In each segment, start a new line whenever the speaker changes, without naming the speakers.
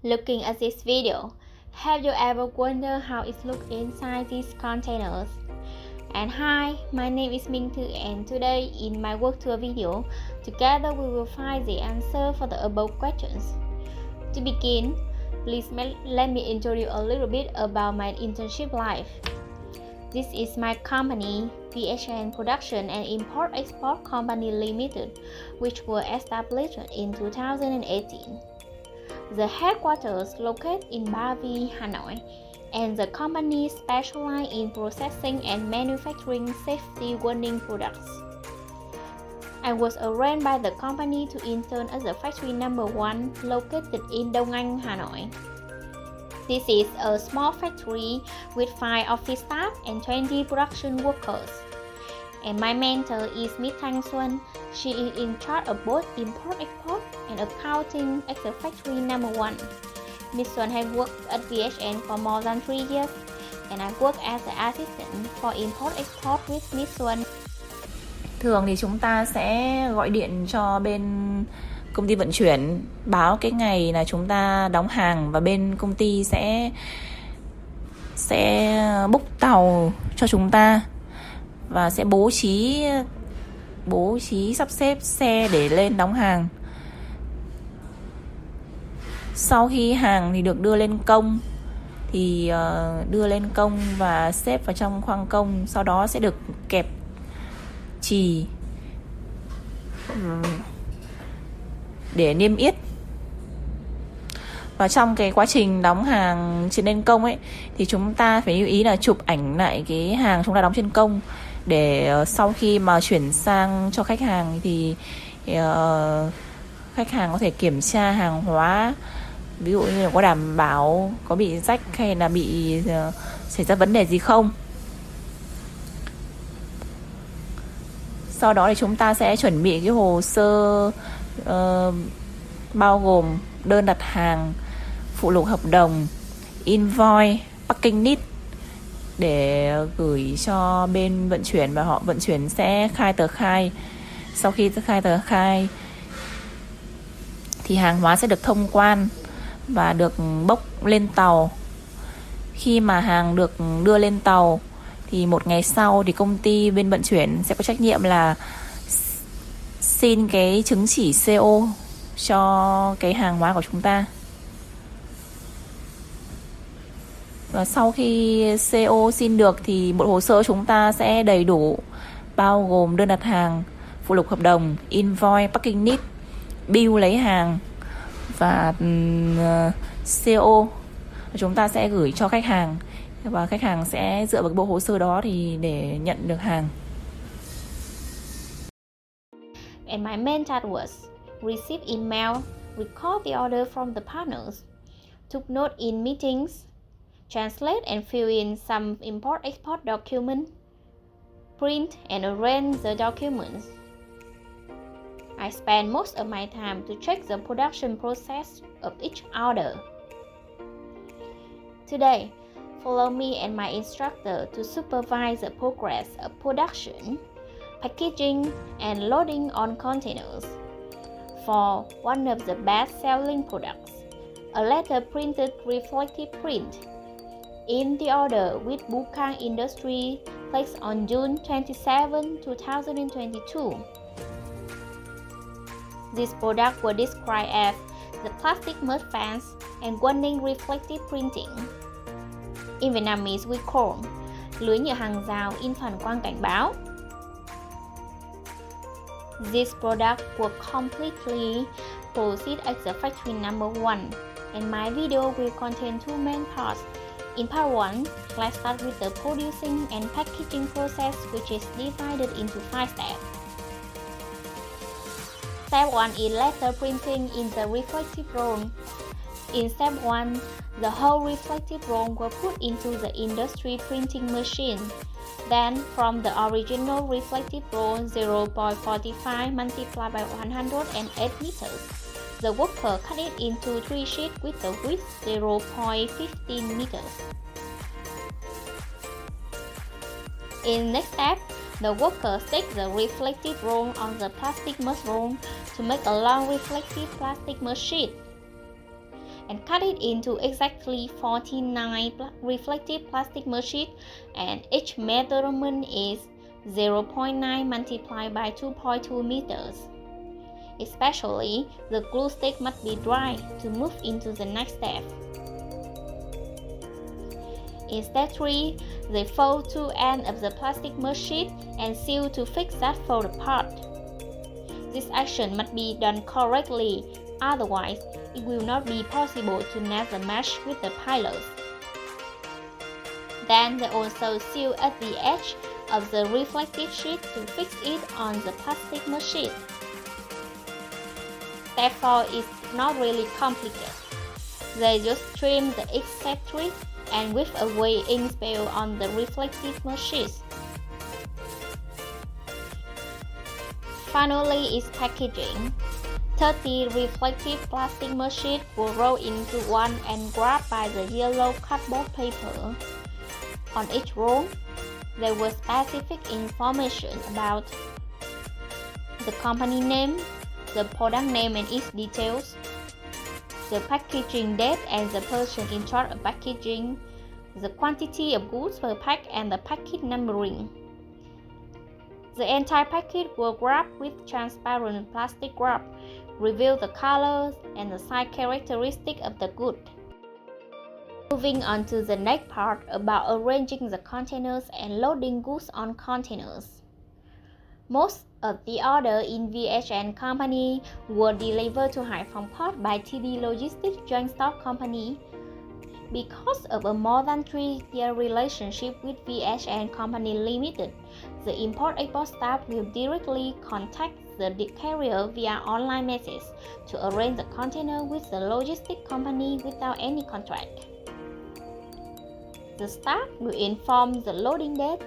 Looking at this video, have you ever wondered how it looks inside these containers? And hi, my name is Minh Thư, and today in my work tour video, together we will find the answer for the above questions. To begin, please let me introduce a little bit about my internship life. This is my company, VHN Production and Import-Export Company Limited, which was established in 2018. The headquarters located in Ba Vi, Hanoi, and the company specializes in processing and manufacturing safety warning products. I was arranged by the company to intern at the factory number 1 located in Đông Anh, Hanoi. This is a small factory with 5 office staff and 20 production workers. And my mentor is Miss Thanh Xuân. She is in charge of both import-export and accounting at the factory number 1. Miss Xuân has worked at VHN for more than 3 years, and I work as the assistant for import-export with Miss Xuân.
Thường thì chúng ta sẽ gọi điện cho bên công ty vận chuyển, báo cái ngày là chúng ta đóng hàng, và bên công ty sẽ book tàu cho chúng ta và sẽ bố trí sắp xếp xe để lên đóng hàng. Sau khi hàng thì được đưa lên công và xếp vào trong khoang công, sau đó sẽ được kẹp chì để niêm yết. Và trong cái quá trình đóng hàng trên lên công ấy thì chúng ta phải lưu ý là chụp ảnh lại cái hàng chúng ta đóng trên công, để sau khi mà chuyển sang cho khách hàng thì khách hàng có thể kiểm tra hàng hóa, ví dụ như là có đảm bảo có bị rách hay là bị xảy ra vấn đề gì không. Sau đó thì chúng ta sẽ chuẩn bị cái hồ sơ bao gồm đơn đặt hàng, phụ lục hợp đồng, invoice, packing list để gửi cho bên vận chuyển, và họ vận chuyển sẽ khai tờ khai. Sau khi khai tờ khai thì hàng hóa sẽ được thông quan và được bốc lên tàu. Khi mà hàng được đưa lên tàu thì một ngày sau thì công ty bên vận chuyển sẽ có trách nhiệm là xin cái chứng chỉ CO cho cái hàng hóa của chúng ta. Và sau khi CO xin được thì bộ hồ sơ chúng ta sẽ đầy đủ, bao gồm đơn đặt hàng, phụ lục hợp đồng, invoice, packing list, bill lấy hàng và CO. Chúng ta sẽ gửi cho khách hàng và khách hàng sẽ dựa vào bộ hồ sơ đó thì để nhận được hàng.
And my main task was receive email, record the order from the partners, took note in meetings, translate and fill in some import-export document, print and arrange the documents. I spend most of my time to check the production process of each order. Today, follow me and my instructor to supervise the progress of production, packaging, and loading on containers. For one of the best-selling products, a letter printed reflective print in the order with Bukang Industry placed on June 27, 2022. This product was described as the plastic mud fence and warning reflective printing. In Vietnamese we call lưới nhựa hàng rào in phản quang cảnh báo. This product was completely processed at the factory number 1, and my video will contain 2 main parts. In part 1, let's start with the producing and packaging process, which is divided into 5 steps. Step 1 is letter printing in the reflective roll. In step 1, the whole reflective roll was put into the industry printing machine. Then, from the original reflective roll 0.45 multiplied by 108 meters, the worker cut it into 3 sheets with a width 0.15 meters. In next step, the worker sticks the reflective roll on the plastic mud roll to make a long reflective plastic mud sheet. and cut it into exactly 49 reflective plastic mer sheets, and each measurement is 0.9 multiplied by 2.2 meters. Especially, the glue stick must be dry to move into the next step. In step 3, they fold two ends of the plastic mer sheet and seal to fix that folded part. This action must be done correctly, otherwise it will not be possible to net the mesh with the pillars. Then they also seal at the edge of the reflective sheet to fix it on the plastic mer sheet. Step 4 is not really complicated. They just trim the accessory and whip away ink spill on the reflective mer sheets. Finally is packaging. 30 reflective plastic mer sheets were rolled into one and wrapped by the yellow cardboard paper. On each roll, there was specific information about the company name, the product name and its details, the packaging date and the person in charge of packaging, the quantity of goods per pack and the package numbering. The entire package was wrapped with transparent plastic wrap, reveal the colors and the size characteristic of the good. Moving on to the next part about arranging the containers and loading goods on containers. Most of the orders in VHN Company were delivered to Hải Phòng Port by TD Logistics Joint Stock Company. Because of a more than 3-year relationship with VHN Company Limited, the import-export staff will directly contact the carrier via online message to arrange the container with the logistics company without any contract. The staff will inform the loading date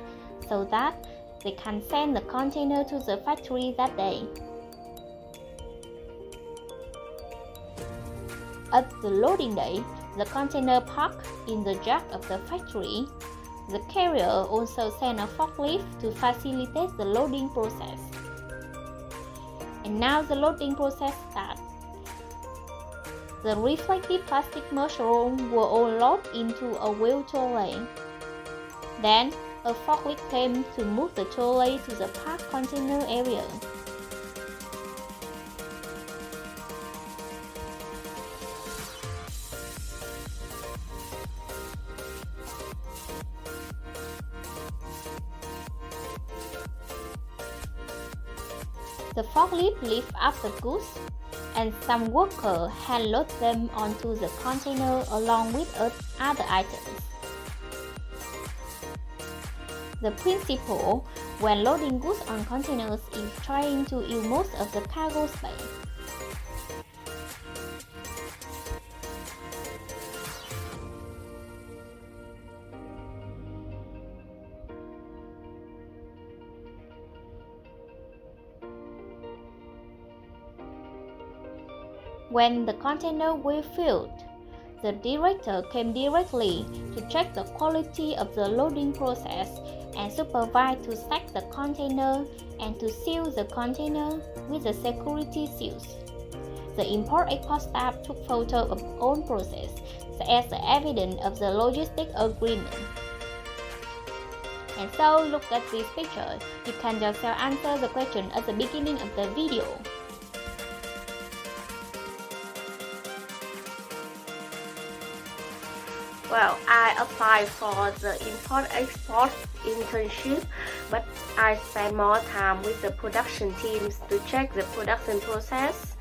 so that they can send the container to the factory that day. At the loading day, the container parked in the yard of the factory. The carrier also sent a forklift to facilitate the loading process. And now the loading process starts. The reflective plastic mushroom were all loaded into a wheel trolley. Then, a forklift came to move the trolley to the parked container area. The forklift lifts up the goods, and some workers hand load them onto the container along with other items. The principle when loading goods on containers is trying to use most of the cargo space. When the container was filled, the director came directly to check the quality of the loading process and supervise to stack the container and to seal the container with the security seals. The import-export staff took photos of the whole process as the evidence of the logistic agreement. And so, look at this picture. You can yourself answer the question at the beginning of the video. Well, I applied for the import-export internship, but I spent more time with the production teams to check the production process.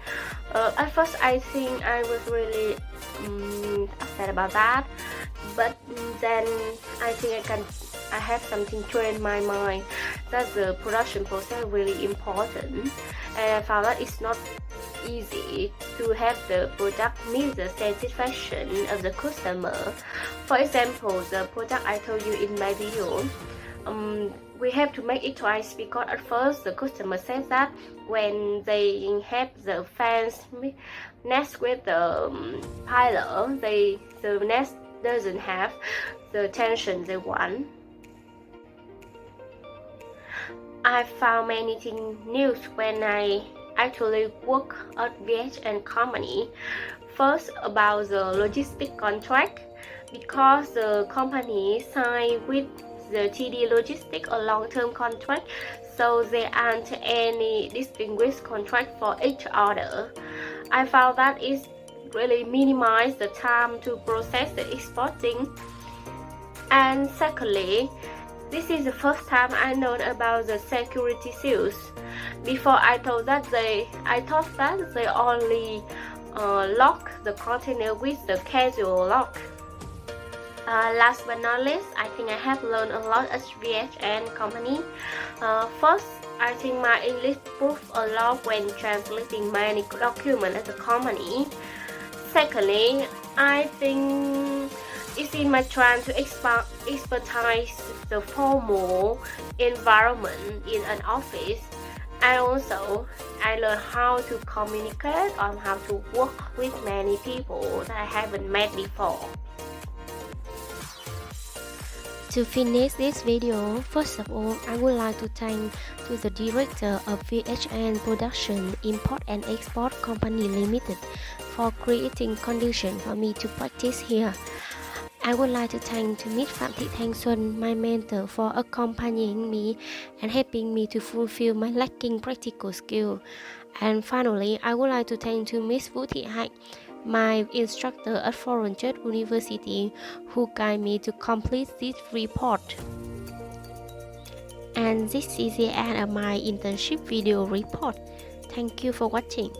At first, I think I was really upset about that, but then I think I have something trained my mind that the production process is really important, and I found that it's not easy to have the product meet the satisfaction of the customer. For example, the product I told you in my video, we have to make it twice because at first the customer says that when they have the fans nest with the pillar, the nest doesn't have the tension they want. I found many things new when I actually work at VHN Company. First, about the logistic contract, because the company signed with the TD Logistics a long-term contract, so there aren't any distinguished contract for each order. I found that it really minimized the time to process the exporting. And secondly, this is the first time I know about the security seals. Before I thought that they only lock the container with the casual lock. Last but not least, I think I have learned a lot at VHN Company. First, I think my English improved a lot when translating many documents at the company. Secondly, I think it's in my trying to expertise the formal environment in an office, and also I learned how to communicate and how to work with many people that I haven't met before. To finish this video, first of all, I would like to thank to the director of VHN Production Import and Export Company Limited for creating conditions for me to practice here. I would like to thank to Ms. Phạm Thị Thanh Xuân, my mentor, for accompanying me and helping me to fulfill my lacking practical skill. And finally, I would like to thank to Ms. Vũ Thị Hạnh, my instructor at Foreign Church University, who guided me to complete this report. And this is the end of my internship video report. Thank you for watching.